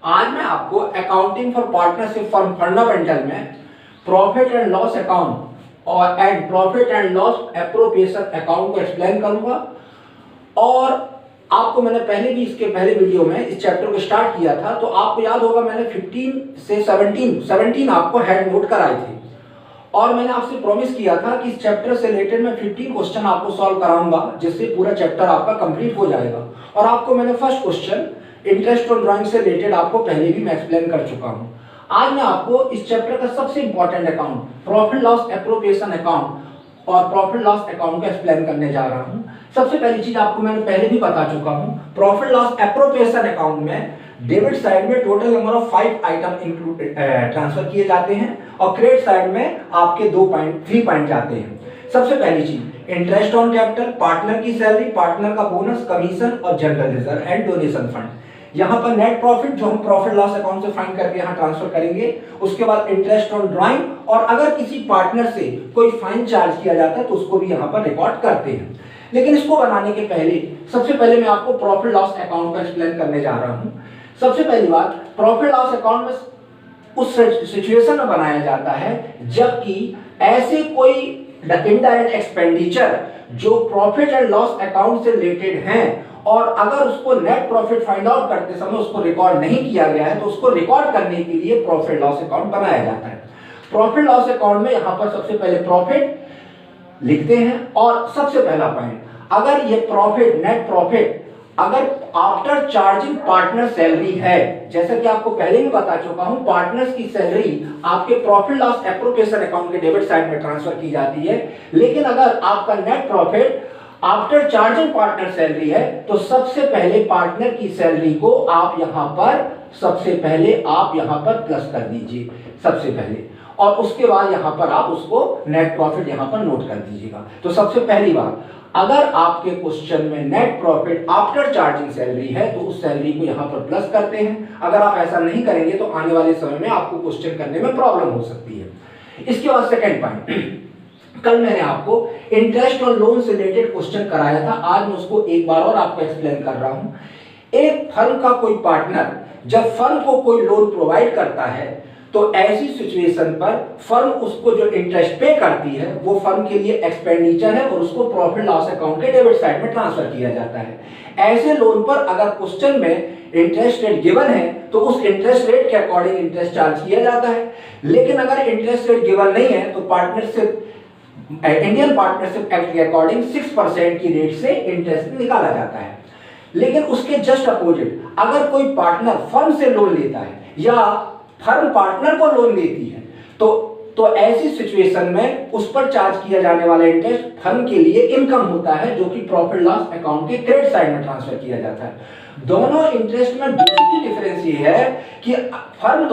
आज मैं आपको accounting for partnership firm fundamental में प्रॉफिट एंड लॉस अकाउंट और profit and loss appropriation account को एक्सप्लेन करूंगा। और आपको मैंने पहले भी इसके पहले वीडियो में इस चैप्टर को स्टार्ट किया था, तो आपको याद होगा मैंने 15 से 17 आपको हेड नोट कराए थे और मैंने आपसे प्रॉमिस किया था कि इस चैप्टर से रिलेटेड मैं 15 क्वेश्चन आपको सॉल्व कराऊंगा, जिससे पूरा चैप्टर आपका कंप्लीट हो जाएगा। और आपको मैंने first question interest on drawing से रिलेटेड आपको पहले भी मैं एक्सप्लेन कर चुका हूं। आज मैं आपको इस चैप्टर का सबसे important account profit loss appropriation account और प्रॉफिट लॉस अकाउंट को एक्सप्लेन करने जा रहा हूं। सबसे पहली चीज आपको मैंने पहले भी बता चुका हूं, प्रॉफिट लॉस एप्रोप्रिएशन अकाउंट में डेबिट साइड में total number of 5 item include transfer किए जाते हैं और क्रेडिट साइड में आपके 3 पॉइंट जाते हैं। सबसे पहली चीज इंटरेस्ट ऑन कैपिटल, पार्टनर की सैलरी, पार्टनर का बोनस, कमीशन और general reserve and donation fund. यहाँ पर नेट प्रॉफिट जो हम प्रॉफिट लॉस अकाउंट से फाइंड करके यहाँ ट्रांसफर करेंगे। उसके बाद इंटरेस्ट ऑन ड्राइंग और अगर किसी पार्टनर से कोई फाइन चार्ज किया जाता है तो उसको भी यहाँ पर रिकॉर्ड करते हैं। लेकिन इसको बनाने के पहले सबसे पहले मैं आपको प्रॉफिट लॉस अकाउंट का एक्सप्लेन करने जा रहा हूँ। सबसे पहली बात, प्रॉफिट लॉस अकाउंट में उस सिचुएशन में बनाया जाता है जबकि ऐसे कोई इनडायरेक्ट एक्सपेंडिचर जो प्रॉफिट एंड लॉस अकाउंट से रिलेटेड हैं और अगर उसको नेट प्रॉफिट फाइंड आउट करते समय उसको रिकॉर्ड नहीं किया गया है तो उसको रिकॉर्ड करने के लिए प्रॉफिट लॉस अकाउंट बनाया जाता है। प्रॉफिट लॉस अकाउंट में यहां पर सबसे पहले प्रॉफिट लिखते हैं और सबसे पहला पॉइंट, अगर ये प्रॉफिट नेट प्रॉफिट अगर आफ्टर चार्जिंग पार्टनर सैलरी है, जैसा कि आपको पहले भी बता चुका हूं, पार्टनर्स की सैलरी आपके प्रॉफिट लॉस एप्रोप्रिएशन अकाउंट के डेबिट साइड में ट्रांसफर की जाती है। लेकिन अगर आपका net profit after charging partner salary है तो सबसे पहले पार्टनर की सैलरी को आप यहां पर प्लस कर दीजिए सबसे पहले, और उसके बाद यहां पर आप उसको नेट प्रॉफिट यहां पर नोट कर दीजिएगा। तो सबसे पहली बात, अगर आपके क्वेश्चन में net profit after charging salary है तो उस सैलरी को यहां पर प्लस करते हैं। अगर आप ऐसा नहीं करेंगे तो आने वाले समय में आपको क्वेश्चन करने में प्रॉब्लम हो सकती है। इसके बाद सेकंड पॉइंट, कल मैंने आपको इंटरेस्ट और लोन से रिलेटेड क्वेश्चन कराया था, आज मैं उसको एक बार और आपको एक्सप्लेन कर रहा हूं। एक फर्म का कोई पार्टनर जब फर्म को कोई लोन प्रोवाइड करता है तो ऐसी सिचुएशन पर फर्म उसको जो इंटरेस्ट पे करती है वो फर्म के लिए एक्सपेंडिचर है और उसको प्रॉफिट लॉस अकाउंट के डेबिट साइड में ट्रांसफर किया जाता है। ऐसे लोन पर अगर क्वेश्चन में इंटरेस्ट रेट गिवन है तो उस इंटरेस्ट रेट के अकॉर्डिंग इंटरेस्ट चार्ज किया जाता है। लेकिन अगर इंटरेस्ट रेट गिवन नहीं है तो पार्टनरशिप इंडियन पार्टनरशिप एक्ट के अकॉर्डिंग 6% की रेट से इंटरेस्ट निकाला जाता है। लेकिन उसके जस्ट अपोजिट अगर कोई पार्टनर फर्म से लोन लेता है या फर्म पार्टनर को लोन देती है तो ऐसी सिचुएशन में उस पर चार्ज किया जाने वाला इंटरेस्ट फर्म के लिए इनकम होता है जो कि प्रॉफिट लॉस अकाउंट के क्रेडिट साइड में ट्रांसफर किया जाता है। दोनों इंटरेस्ट में बेसिक डिफरेंस ये है कि पार्टनर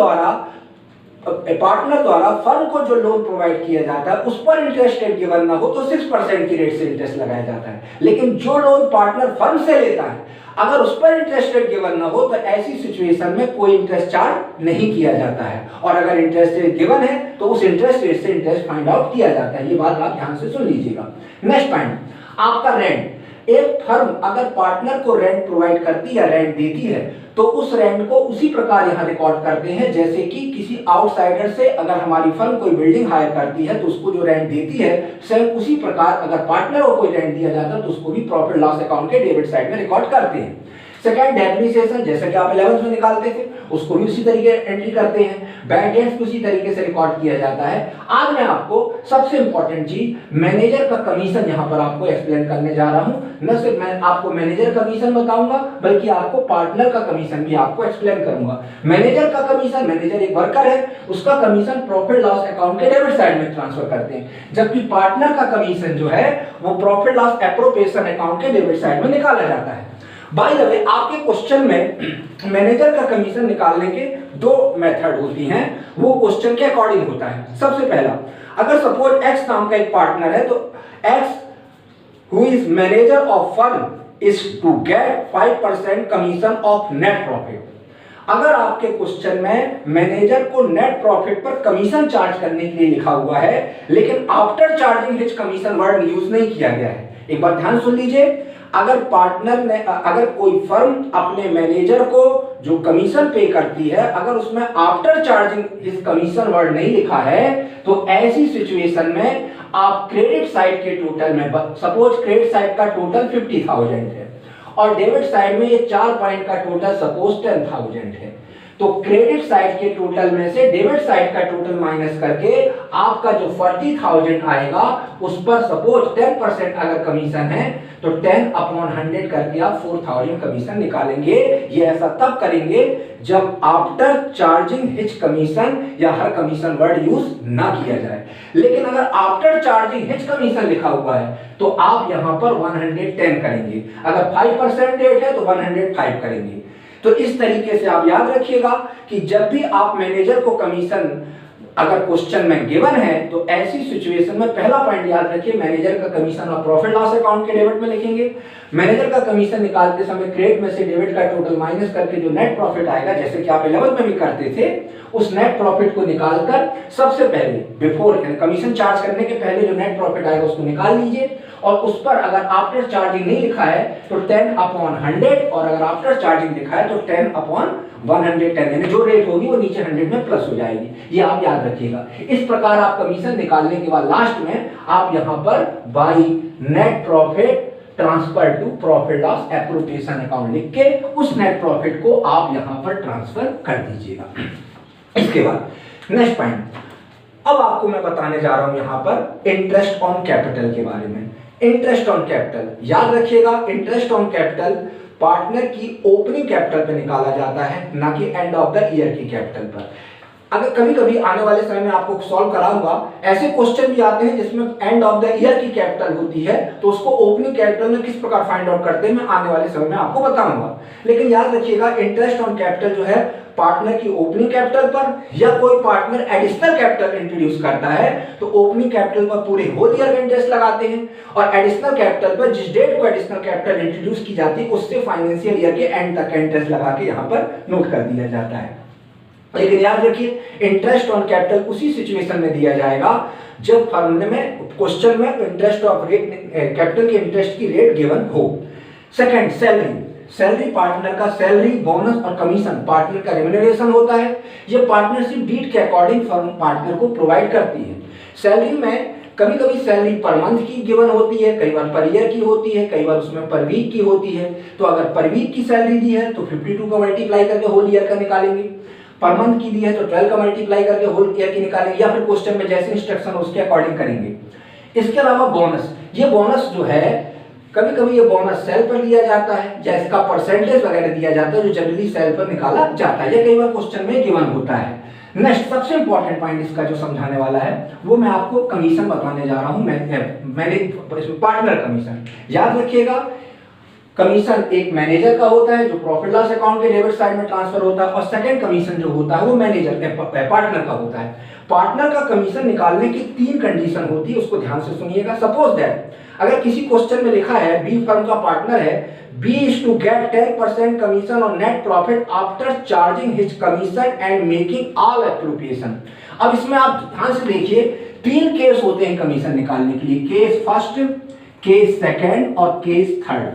द्वारा फर्म को जो लोन प्रोवाइड किया जाता है उस पर इंटरेस्ट रेट गिवन ना हो तो 6% की रेट से इंटरेस्ट लगाया जाता है। लेकिन जो लोन पार्टनर फर्म से लेता है अगर उस पर इंटरेस्ट रेट गिवन ना हो तो ऐसी सिचुएशन में कोई इंटरेस्ट चार्ज नहीं किया जाता है, और अगर इंटरेस्ट रेट गिवन है तो उस इंटरेस्ट रेट से इंटरेस्ट फाइंड आउट किया जाता है। ये बात आप ध्यान से सुन लीजिएगा। नेक्स्ट पॉइंट, आपका रेंट। एक फर्म अगर पार्टनर को रेंट प्रोवाइड करती है, रेंट देती है, तो उस रेंट को उसी प्रकार यहां रिकॉर्ड करते हैं जैसे कि किसी आउटसाइडर से अगर हमारी फर्म कोई बिल्डिंग हायर करती है तो उसको जो रेंट देती है सेम उसी प्रकार अगर पार्टनर को कोई रेंट दिया जाता है तो उसको भी प्रॉफिट लॉस अकाउंट के डेबिट साइड में रिकॉर्ड करते हैं। सेकंड, डेप्रिसिएशन, जैसा कि आप 11th में निकालते थे उसको भी उसी तरीके एंट्री करते हैं। बैड डेट्स उसी तरीके से रिकॉर्ड किया जाता है। आज मैं आपको सबसे इंपॉर्टेंट चीज मैनेजर का कमीशन यहां पर आपको एक्सप्लेन करने जा रहा हूं। न सिर्फ मैं आपको मैनेजर कमीशन बताऊंगा बल्कि आपको पार्टनर का कमीशन भी आपको एक्सप्लेन करूंगा। मैनेजर का कमीशन, मैनेजर एक वर्कर है, उसका कमीशन प्रॉफिट लॉस अकाउंट के डेबिट साइड में ट्रांसफर करते हैं, जबकि पार्टनर का कमीशन जो है वो प्रॉफिट लॉस एप्रोप्रिएशन अकाउंट के डेबिट साइड में निकाला जाता है। बाय द वे, आपके क्वेश्चन में मैनेजर का कमीशन निकालने के 2 मेथड होती हैं, वो क्वेश्चन के अकॉर्डिंग होता है। सबसे पहला, अगर सपोज एक्स नाम का एक पार्टनर है तो X who is manager of firm is to get 5% commission of net profit. अगर आपके क्वेश्चन में मैनेजर को नेट प्रॉफिट पर कमीशन चार्ज करने के लिए लिखा हुआ है लेकिन after charging his commission word use नहीं किया गया है, एक बार ध्यान सुन लीजिए। अगर पार्टनर ने, अगर कोई फर्म अपने मैनेजर को जो कमीशन पे करती है, अगर उसमें आफ्टर चार्जिंग इस कमीशन वर्ड नहीं लिखा है, तो ऐसी सिचुएशन में आप क्रेडिट साइड के टोटल में, सपोज क्रेडिट साइड का टोटल 50,000 है और डेबिट साइड में ये 4 पॉइंट का टोटल सपोज 10,000 है, तो क्रेडिट साइड के टोटल में से डेबिट साइड का टोटल माइनस करके आपका जो 40,000 आएगा उस पर सपोज 10% अगर कमीशन है तो 10/100 करके आप 4,000 कमीशन निकालेंगे। ये ऐसा तब करेंगे जब आफ्टर चार्जिंग हिच कमीशन या हर कमीशन वर्ड यूज ना किया जाए। लेकिन अगर आफ्टर चार्जिंग हिच कमीशन लिखा हुआ है तो आप यहां पर 110 करेंगे, अगर 5% रेट है तो 105 करेंगे। तो इस तरीके से आप याद रखिएगा कि जब भी आप मैनेजर को कमीशन अगर क्वेश्चन में गिवन है तो ऐसी सिचुएशन में पहला पॉइंट याद रखिए, मैनेजर का कमीशन और प्रॉफिट लॉस अकाउंट के डेबिट में लिखेंगे। मैनेजर का कमीशन निकालते समय क्रेडिट में से डेबिट का टोटल माइनस करके जो नेट प्रॉफिट आएगा, जैसे कि आप 11th में भी करते थे, उस नेट प्रॉफिट को निकालकर सबसे पहले बिफोर कमीशन चार्ज करने के पहले जो नेट प्रॉफिट आएगा उसको निकाल लीजिए और उस पर अगर आफ्टर चार्जिंग नहीं लिखा है तो 10/100 और अगर आफ्टर चार्जिंग लिखा है तो 10/110, यानी जो रेट होगी वो नीचे 100 में प्लस हो जाएगी। ये आप याद रखिएगा। इस प्रकार आप कमीशन निकालने के बाद लास्ट में आप यहां पर by net profit transfer to profit loss appropriation account लिख के उस नेट प्रॉफिट को आप यहां पर ट्रांसफर कर दीजिएगा। इसके बाद नेक्स्ट पॉइंट, अब आपको मैं बताने जा रहा हूं यहां पर इंटरेस्ट ऑन कैपिटल के बारे में। इंटरेस्ट ऑन कैपिटल याद रखिएगा, इंटरेस्ट ऑन कैपिटल पार्टनर की ओपनिंग कैपिटल पे निकाला जाता है, ना कि एंड ऑफ द ईयर की कैपिटल पर। अगर कभी कभी आने वाले समय में आपको सॉल्व कराऊंगा, ऐसे क्वेश्चन भी आते हैं जिसमें एंड ऑफ द ईयर की कैपिटल होती है, तो उसको ओपनिंग कैपिटल में किस प्रकार फाइंड आउट करते हैं मैं आने वाले समय में आपको बताऊंगा। लेकिन याद रखिएगा इंटरेस्ट ऑन कैपिटल जो है पार्टनर की ओपनिंग कैपिटल पर, या कोई पार्टनर एडिशनल कैपिटल इंट्रोड्यूस करता है तो ओपनिंग कैपिटल पर पूरे होल ईयर का इंटरेस्ट लगाते हैं और एडिशनल कैपिटल पर जिस डेट को एडिशनल कैपिटल इंट्रोड्यूस की जाती है उससे फाइनेंशियल ईयर के एंड तक का इंटरेस्ट लगा के यहाँ पर नोट कर दिया जाता है। लेकिन याद रखिए इंटरेस्ट ऑन कैपिटल उसी सिचुएशन में दिया जाएगा जब फर्म में क्वेश्चन में इंटरेस्ट ऑफ रेट कैपिटल के इंटरेस्ट की रेट गिवन हो। Second, salary. सैलरी पार्टनर का सैलरी, बोनस और कमीशन पार्टनर का रेम्युनरेशन होता है। ये पार्टनरशिप डीड के अकॉर्डिंग फर्म पार्टनर को प्रोवाइड करती है। सैलरी में कभी कभी सैलरी पर मंथ की गिवन होती है, कई बार पर ईयर की होती है, कई बार उसमें पर वीक की होती है। तो अगर पर वीक की सैलरी दी है तो 52 का मल्टीप्लाई करके होल ईयर का निकालेंगे, पर मंथ की दी है तो 12 का मल्टीप्लाई करके होल ईयर की निकालेंगे, या फिर क्वेश्चन में जैसे इंस्ट्रक्शन हो उसके अकॉर्डिंग करेंगे। इसके अलावा बोनस, ये बोनस जो है कभी कभी ये बोनस सेल पर दिया जाता है या इसका परसेंटेज वगैरह दिया जाता है जो जनरली सेल पर निकाला जाता है, ये कई बार क्वेश्चन में गिवन होता है। नेक्स्ट सबसे इंपॉर्टेंट पॉइंट इसका जो समझाने वाला है वो मैं आपको कमीशन बताने जा रहा हूं। मैंने पार्टनर कमीशन याद रखिएगा, कमीशन एक मैनेजर का होता है जो प्रॉफिट लॉस अकाउंट के डेबिट साइड में ट्रांसफर होता है और सेकंड कमीशन जो होता है वो मैनेजर पार्टनर का होता है। पार्टनर का कमीशन निकालने की 3 कंडीशन होती है, उसको ध्यान से सुनिएगा। सपोज दैट अगर किसी क्वेश्चन में लिखा है बी फर्म का पार्टनर है, B is to get 10% commission और net profit after charging his commission and making all appropriation. अब इसमें आप ध्यान से देखिए 3 केस होते हैं कमीशन निकालने के लिए, केस फर्स्ट, केस सेकंड और केस थर्ड।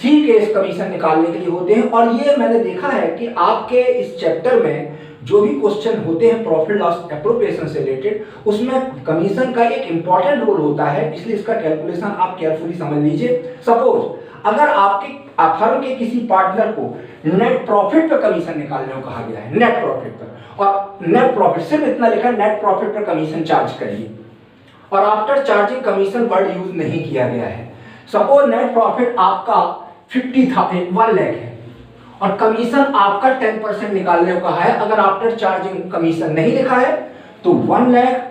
3 केस कमीशन निकालने के लिए होते हैं और ये मैंने देखा है कि आपके इस चैप्टर में जो भी क्वेश्चन होते हैं प्रॉफिट लॉस एप्रोप्रिएशन से रिलेटेड उसमें कमीशन का एक इंपॉर्टेंट रोल होता है, इसलिए इसका कैलकुलेशन आप केयरफुली समझ लीजिए। सपोज अगर आपके फर्म के किसी पार्टनर को नेट प्रॉफिट पर कमीशन निकालने को कहा गया है, नेट प्रॉफिट पर, और नेट प्रॉफिट सिर्फ इतना लिखा है नेट प्रॉफिट पर कमीशन चार्ज करिए और after charging commission word use नहीं किया गया है। सपोज नेट प्रॉफिट आपका 1 लाख है और कमीशन आपका 10% निकालने को कहा है। अगर आफ्टर चार्जिंग कमीशन नहीं लिखा है तो 1 लाख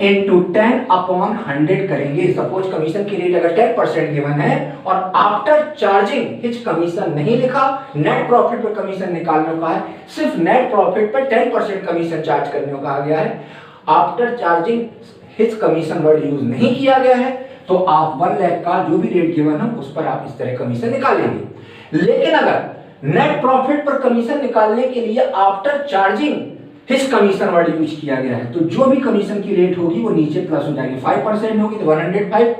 इंटू 10/100 करेंगे। सपोज कमीशन की रेट अगर 10% गिवन है और आफ्टर चार्जिंग हिच कमीशन नहीं लिखा, नेट प्रॉफिट पर कमीशन निकालने को कहा है, सिर्फ नेट प्रॉफिट पर 10% कमीशन चार्ज करने को कहा गया है, after charging hitch commission word use नहीं किया गया है, तो आप 1 लाख का जो भी रेट गिवन है उस पर आप इस तरह कमीशन निकालेंगे। लेकिन अगर नेट प्रॉफिट पर कमीशन निकालने के लिए after charging hitch commission word use किया गया है तो जो भी कमीशन की रेट होगी वो नीचे प्लस हो जाएगी। 5% होगी तो 105,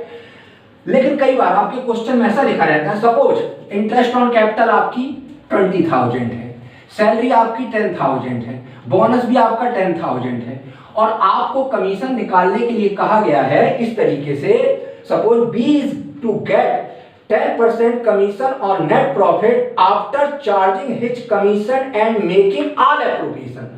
लेकिन कई बार आपके क्वेश्चन में ऐसा लिखा रहता है, सपोज इंटरेस्ट ऑन कैपिटल आपकी 20,000 है, सैलरी आपकी 10,000 है, बोनस भी आपका 10,000 है, और आपको कमीशन निकालने के लिए कहा गया है इस तरीके से, suppose B is to get 10% commission on net profit after charging his commission and making all appropriation.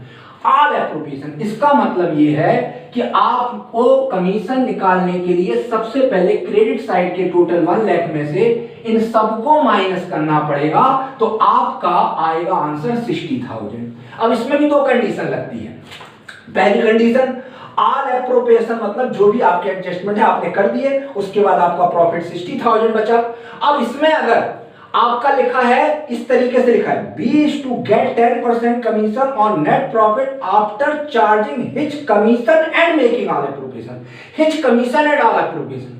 All appropriation इसका मतलब ये है कि आपको कमीशन निकालने के लिए सबसे पहले क्रेडिट साइड के टोटल 1 लाख में से इन सबको माइनस करना पड़ेगा, तो आपका आएगा आंसर 60,000। अब इसमें भी 2 कंडीशन लगती है। पहली कंडीशन, ऑल एप्रोप्रिएशन मतलब जो भी आपके एडजस्टमेंट है आपने कर दिए, उसके बाद आपका प्रॉफिट 60,000 बचा। अब इसमें अगर आपका लिखा है इस तरीके से लिखा है, B is to get 10% commission on net profit after charging his commission and making all appropriation, his commission and all appropriation.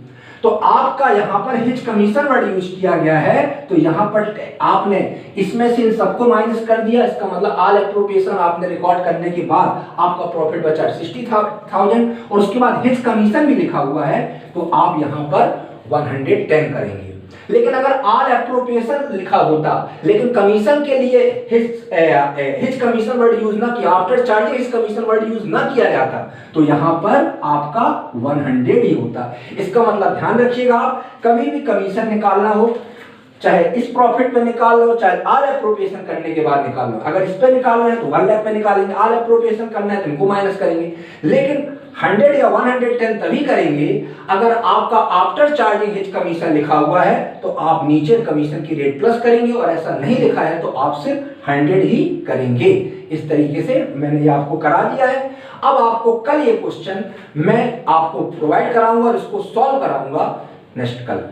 तो आपका यहां पर हिज कमीशन वर्ड यूज किया गया है, तो यहां पर आपने इसमें से इन सबको माइनस कर दिया, इसका मतलब ऑल एप्रोप्रिएशन आपने रिकॉर्ड करने के बाद आपका प्रॉफिट बचा 60,000 और उसके बाद हिज कमीशन भी लिखा हुआ है, तो आप यहां पर 110 करेंगे। लेकिन अगर ऑल एप्रोप्रिएशन लिखा होता लेकिन कमीशन के लिए हिज कमीशन वर्ड यूज ना किया, after charging his commission word use ना किया जाता, तो यहां पर आपका 100 ही होता। इसका मतलब ध्यान रखिएगा, आप कभी भी कमीशन निकालना हो, चाहे इस प्रॉफिट पे निकाल लो, चाहे ऑल एप्रोप्रिएशन करने के बाद निकाल लो। अगर इस पे निकालना है तो 1 लाख में निकालेंगे, ऑल एप्रोप्रिएशन करना है तो इनको माइनस करेंगे। लेकिन 100 या 110 तभी करेंगे अगर आपका आफ्टर चार्जिंग हिज कमीशन लिखा हुआ है, तो आप नीचे कमीशन की रेट प्लस करेंगे, और ऐसा नहीं लिखा है तो आप सिर्फ 100 ही करेंगे। इस तरीके से मैंने ये आपको करा दिया है। अब आपको कल ये क्वेश्चन मैं आपको प्रोवाइड कराऊंगा और इसको सॉल्व कराऊंगा नेक्स्ट कल।